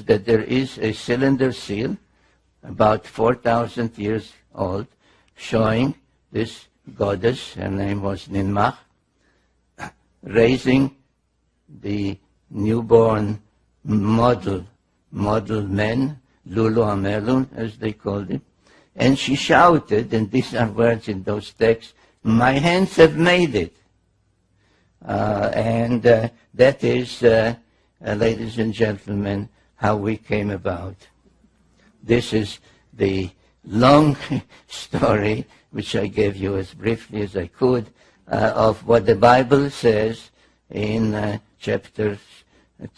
that there is a cylinder seal about 4,000 years old showing this goddess, her name was Ninmah, raising the newborn model men, Lulu Amelun, as they called it, and she shouted, and these are words in those texts, "My hands have made it." That is, ladies and gentlemen, how we came about. This is the long story, which I gave you as briefly as I could, of what the Bible says in chapters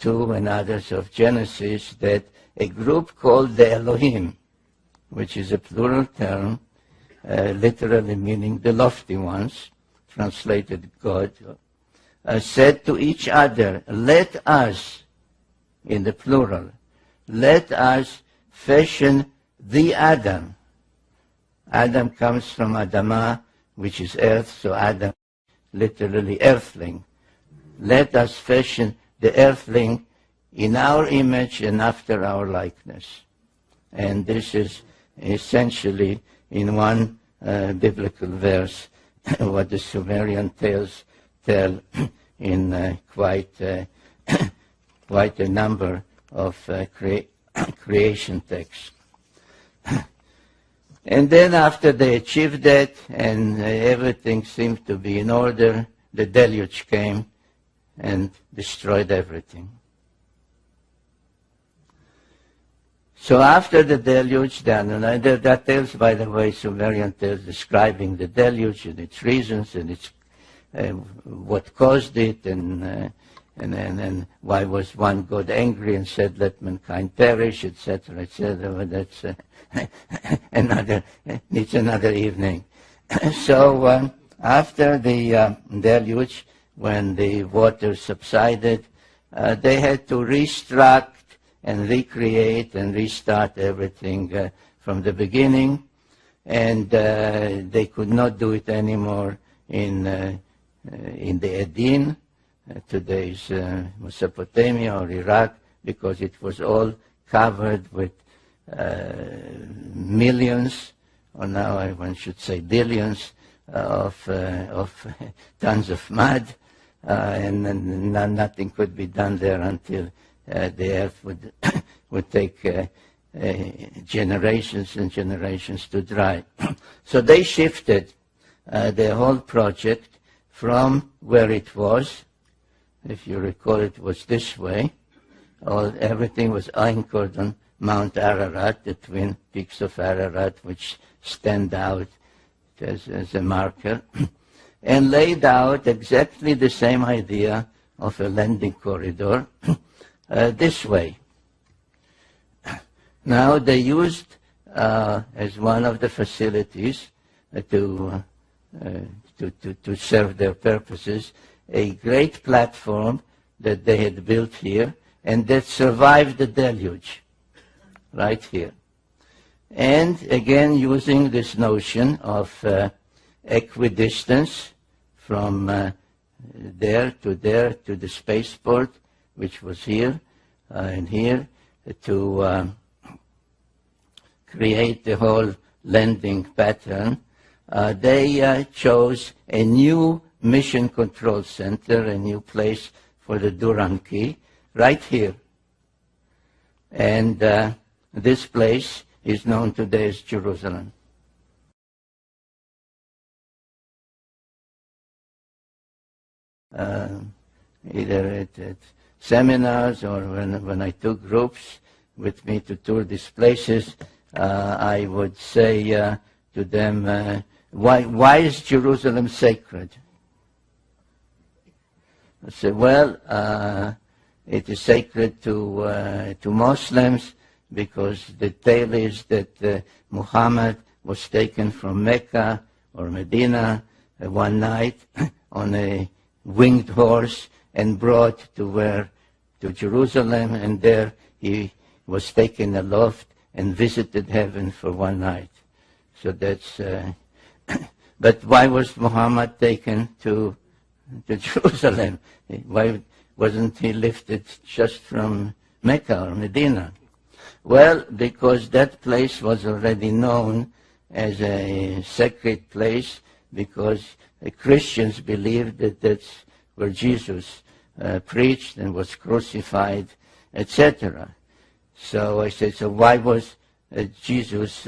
2 and others of Genesis, that a group called the Elohim, which is a plural term, literally meaning the lofty ones, translated God, said to each other, "Let us," in the plural, "let us fashion the Adam." Adam comes from Adamah, which is earth, so Adam, literally earthling. Let us fashion the earthling in our image and after our likeness. And this is essentially, in one biblical verse, what the Sumerian tales tell in quite a number of creation texts. And then after they achieved that and everything seemed to be in order, the deluge came and destroyed everything. So after the deluge, there are tales, by the way, Sumerian tales describing the deluge and its reasons and its what caused it, and why was one God angry and said, "Let mankind perish," etc., etc. But that's it's another evening. So after the deluge, when the water subsided, they had to restruct and recreate and restart everything from the beginning, and they could not do it anymore in the Edin, today's Mesopotamia or Iraq, because it was all covered with millions, or now one should say billions, of tons of mud, and nothing could be done there until the earth would take generations and generations to dry. So they shifted the whole project from where it was. If you recall, it was this way. Everything was anchored on Mount Ararat, the twin peaks of Ararat, which stand out as a marker, and laid out exactly the same idea of a landing corridor this way. Now they used as one of the facilities to serve their purposes a great platform that they had built here and that survived the deluge, right here. And again, using this notion of equidistance from there to the spaceport, which was here and here, to create the whole landing pattern, they chose a new mission control center, a new place for the Duran key, right here. And this place is known today as Jerusalem. Either at seminars or when I took groups with me to tour these places, I would say to them, why is Jerusalem sacred? I said, well, it is sacred to Muslims because the tale is that Muhammad was taken from Mecca or Medina one night on a winged horse and brought to Jerusalem, and there he was taken aloft and visited heaven for one night. So that's. But why was Muhammad taken to Jerusalem? Why wasn't he lifted just from Mecca or Medina? Well, because that place was already known as a sacred place, because Christians believed that that's where Jesus preached and was crucified, etc. So I said, so why was Jesus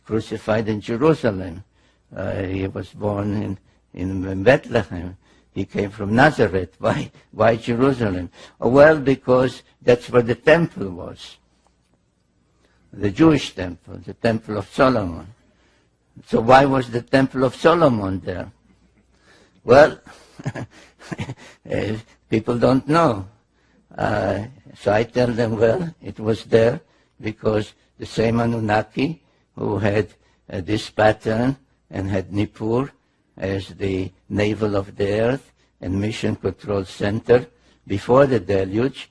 crucified in Jerusalem? He was born in Bethlehem. He came from Nazareth. Why Jerusalem? Well, because that's where the temple was. The Jewish temple, the Temple of Solomon. So why was the Temple of Solomon there? Well, people don't know. So I tell them, well, it was there because the same Anunnaki who had this pattern and had Nippur as the navel of the earth and mission control center before the deluge,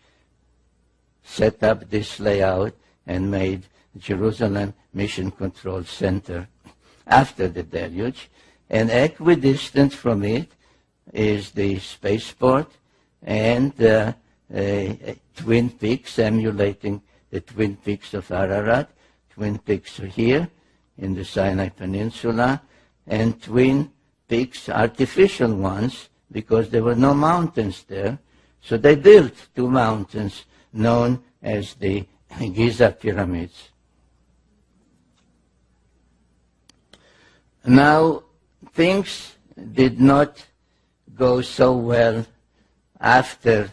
set up this layout and made Jerusalem mission control center after the deluge. And equidistant from it is the spaceport and Twin Peaks, emulating the Twin Peaks of Ararat. Twin Peaks are here in the Sinai Peninsula, and Twin Peaks, artificial ones, because there were no mountains there. So they built two mountains known as the Giza Pyramids. Now, things did not go so well after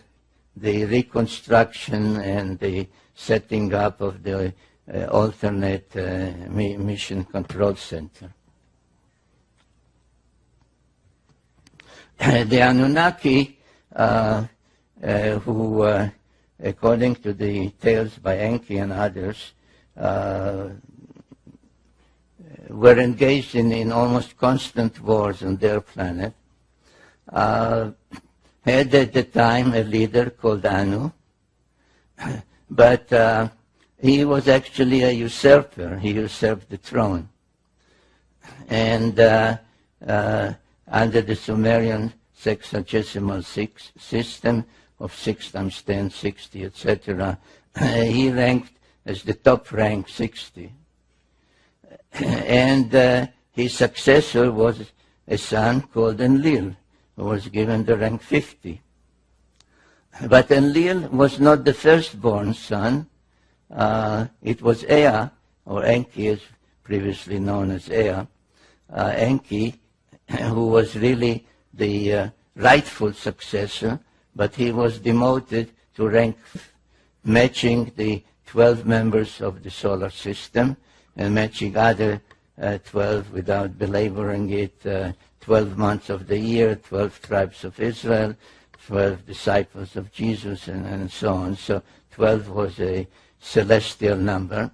the reconstruction and the setting up of the alternate mission control center. The Anunnaki, who, according to the tales by Enki and others, were engaged in almost constant wars on their planet, had at the time a leader called Anu, but he was actually a usurper. He usurped the throne. And under the Sumerian sexagesimal system of 6 times 10, 60, etc., he ranked as the top rank 60. And his successor was a son called Enlil, who was given the rank 50. But Enlil was not the firstborn son. It was Ea, or Enki, as previously known as Ea, Enki, who was really the rightful successor, but he was demoted to rank matching the 12 members of the solar system and matching other 12 without belaboring it, 12 months of the year, 12 tribes of Israel, 12 disciples of Jesus, and so on. So 12 was a celestial number.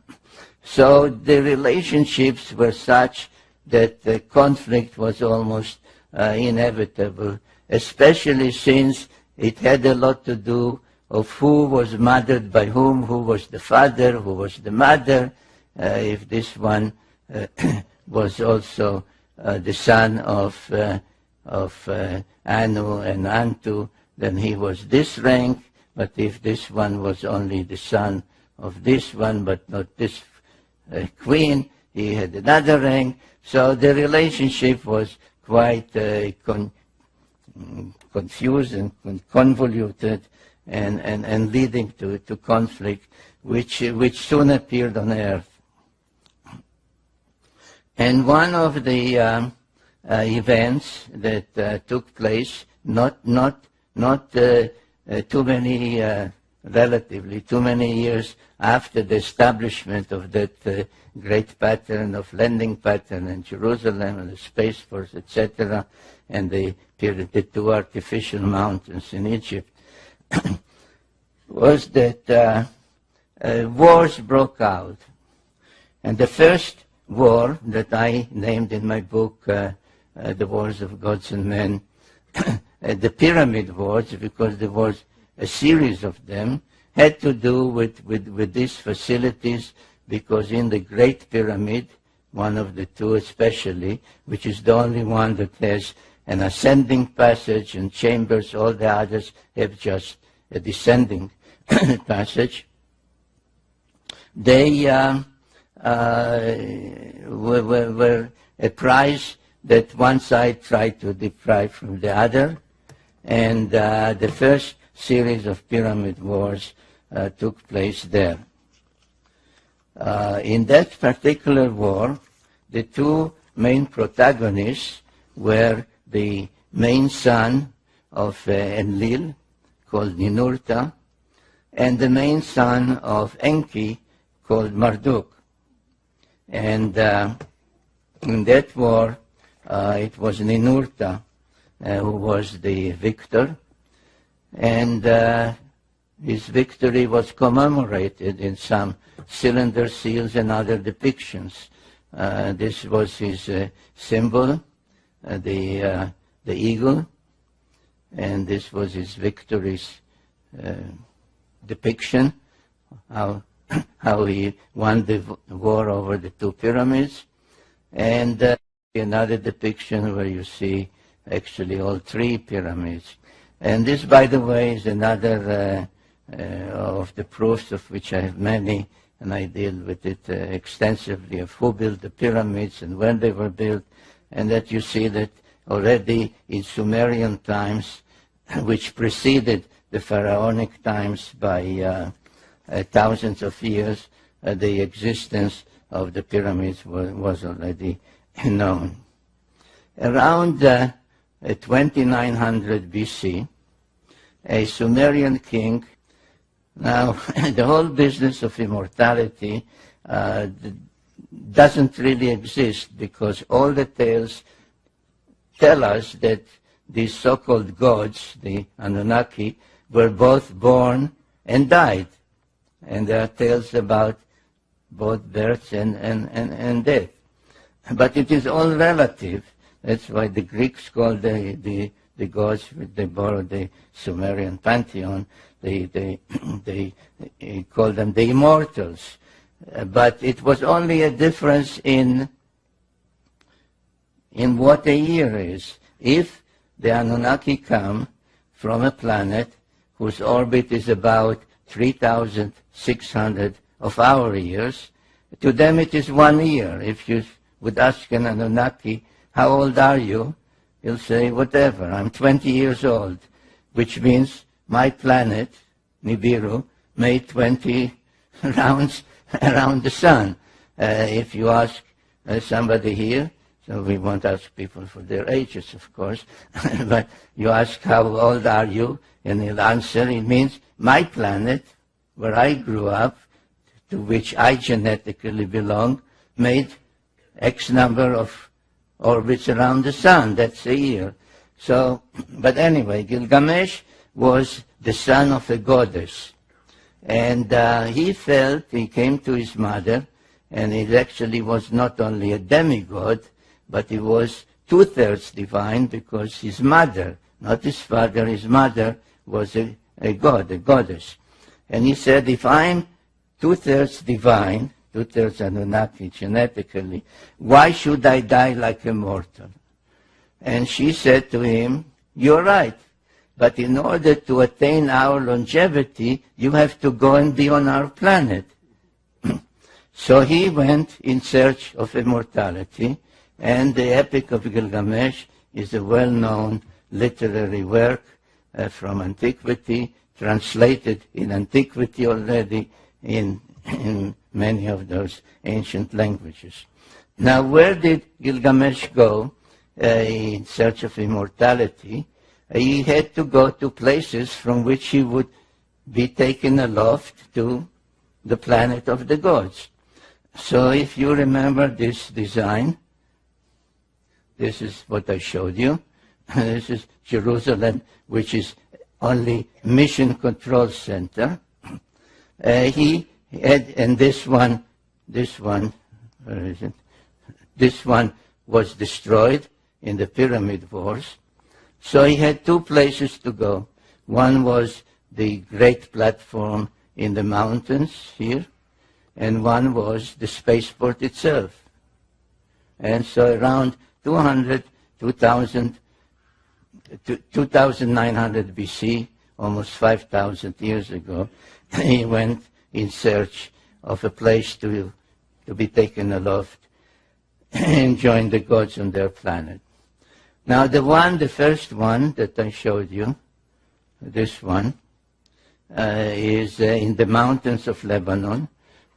So the relationships were such that the conflict was almost inevitable, especially since it had a lot to do of who was mothered by whom, who was the father, who was the mother. If this one was also the son of Anu and Antu, then he was this rank. But if this one was only the son of this one, but not this queen, he had another rank. So the relationship was quite confused and convoluted and leading to conflict, which soon appeared on Earth. And one of the events that took place, relatively too many years after the establishment of that great pattern of landing pattern in Jerusalem and the Space Force, etc., and the two artificial mountains in Egypt, was that wars broke out. And the first war that I named in my book, The Wars of Gods and Men, the Pyramid Wars, because there was a series of them, had to do with these facilities, because in the Great Pyramid, one of the two especially, which is the only one that has an ascending passage and chambers, all the others have just a descending passage. They were a prize that one side tried to deprive from the other, and the first series of pyramid wars took place there. In that particular war, the two main protagonists were the main son of Enlil, called Ninurta, and the main son of Enki, called Marduk. And in that war, it was Ninurta who was the victor, and his victory was commemorated in some cylinder seals and other depictions. This was his symbol, the eagle, and this was his victory's depiction, how he won the war over the two pyramids, and another depiction where you see actually all three pyramids. And this, by the way, is another of the proofs, of which I have many, and I deal with it extensively, of who built the pyramids and when they were built, and that you see that already in Sumerian times, which preceded the pharaonic times by thousands of years, the existence of the pyramids was already known. Around 2900 BC, a Sumerian king. Now, the whole business of immortality doesn't really exist, because all the tales tell us that these so-called gods, the Anunnaki, were both born and died. And there are tales about both birth and death. But it is all relative. That's why the Greeks called the gods, they borrowed the Sumerian pantheon, they called them the immortals. But it was only a difference in what a year is. If the Anunnaki come from a planet whose orbit is about 3,600 of our years, to them it is 1 year. If you would ask an Anunnaki, how old are you? He'll say, whatever, I'm 20 years old, which means my planet, Nibiru, made 20 rounds around the sun. If you ask somebody here, so we won't ask people for their ages, of course, but you ask, how old are you? And he'll answer, it means my planet, where I grew up, to which I genetically belong, made X number of orbits around the sun. That's a year. So, but anyway, Gilgamesh was the son of a goddess. And he came to his mother, and he actually was not only a demigod, but he was 2/3 divine, because his mother, not his father, his mother was a god, a goddess. And he said, if I'm 2/3 divine, 2/3 Anunnaki genetically, why should I die like a mortal? And she said to him, you're right, but in order to attain our longevity, you have to go and be on our planet. So he went in search of immortality, and the Epic of Gilgamesh is a well-known literary work from antiquity, translated in antiquity already in many of those ancient languages. Now, where did Gilgamesh go in search of immortality? He had to go to places from which he would be taken aloft to the planet of the gods. So if you remember this design, this is what I showed you. This is Jerusalem, which is only mission control center. He had, and this one, where is it? This one was destroyed in the pyramid wars. So he had two places to go. One was the great platform in the mountains here, and one was the spaceport itself. And so around 2900 BC, almost 5,000 years ago, he went in search of a place to be taken aloft and join the gods on their planet. Now the first one that I showed you, this one, is in the mountains of Lebanon.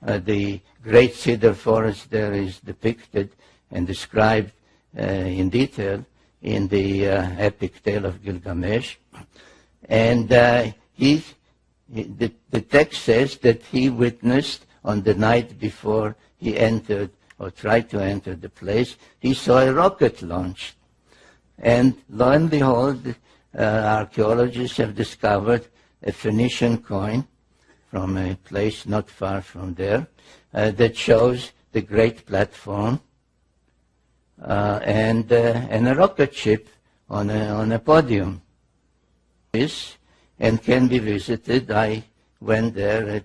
The great cedar forest there is depicted and described in detail in the epic tale of Gilgamesh. And the text says that he witnessed on the night before he entered or tried to enter the place, he saw a rocket launched. And lo and behold, archaeologists have discovered a Phoenician coin from a place not far from there that shows the great platform and a rocket ship on a podium. This and can be visited. I went there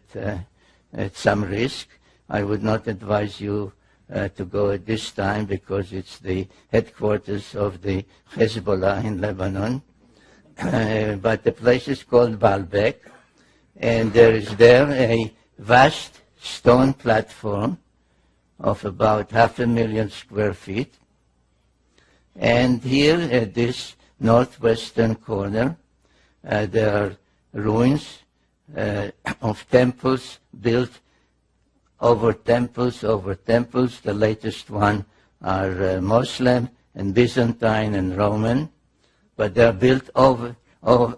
at some risk. I would not advise you to go at this time because it's the headquarters of the Hezbollah in Lebanon. But the place is called Baalbek, and there is there a vast stone platform of about 500,000 square feet. And here at this northwestern corner, there are ruins of temples built over temples over temples. The latest one are Muslim and Byzantine and Roman, but they are built on or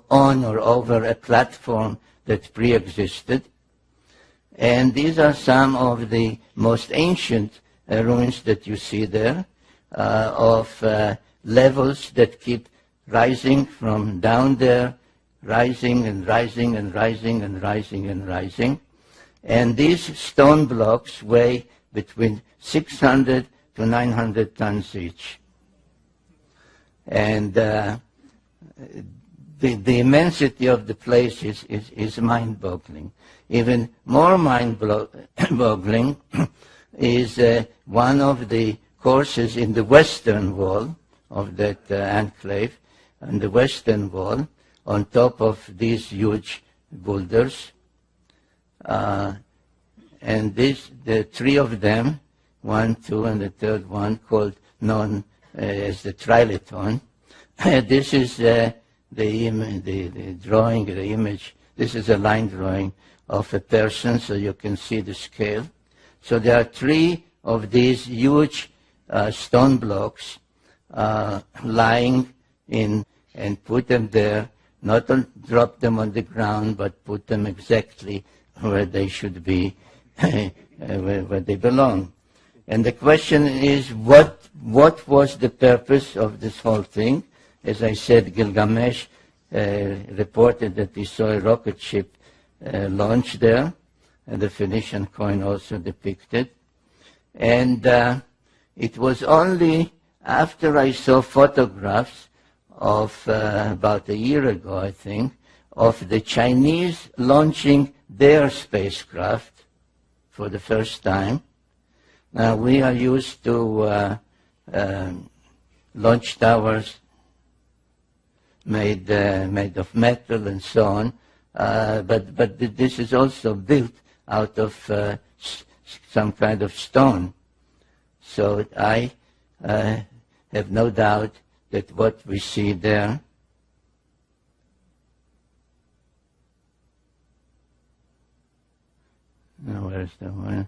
over a platform that pre-existed. And these are some of the most ancient ruins that you see there, of levels that keep rising from down there, rising and rising and rising and rising and rising. And these stone blocks weigh between 600 to 900 tons each. And the immensity of the place is mind-boggling. Even more mind-boggling is one of the courses in the western wall of that enclave, on the western wall, on top of these huge boulders. And the three of them, 1, 2, and the third one, known as the Trilithon. This is the drawing, the image. This is a line drawing of a person, so you can see the scale. So there are three of these huge stone blocks lying in, and put them there, not drop them on the ground, but put them exactly where they should be, where they belong. And the question is, what was the purpose of this whole thing? As I said, Gilgamesh reported that he saw a rocket ship launched there, and the Phoenician coin also depicted. And it was only after I saw photographs of about a year ago, I think, of the Chinese launching their spacecraft for the first time. Now, we are used to launch towers made of metal and so on, but this is also built out of some kind of stone. So I have no doubt that what we see there now, where's the one?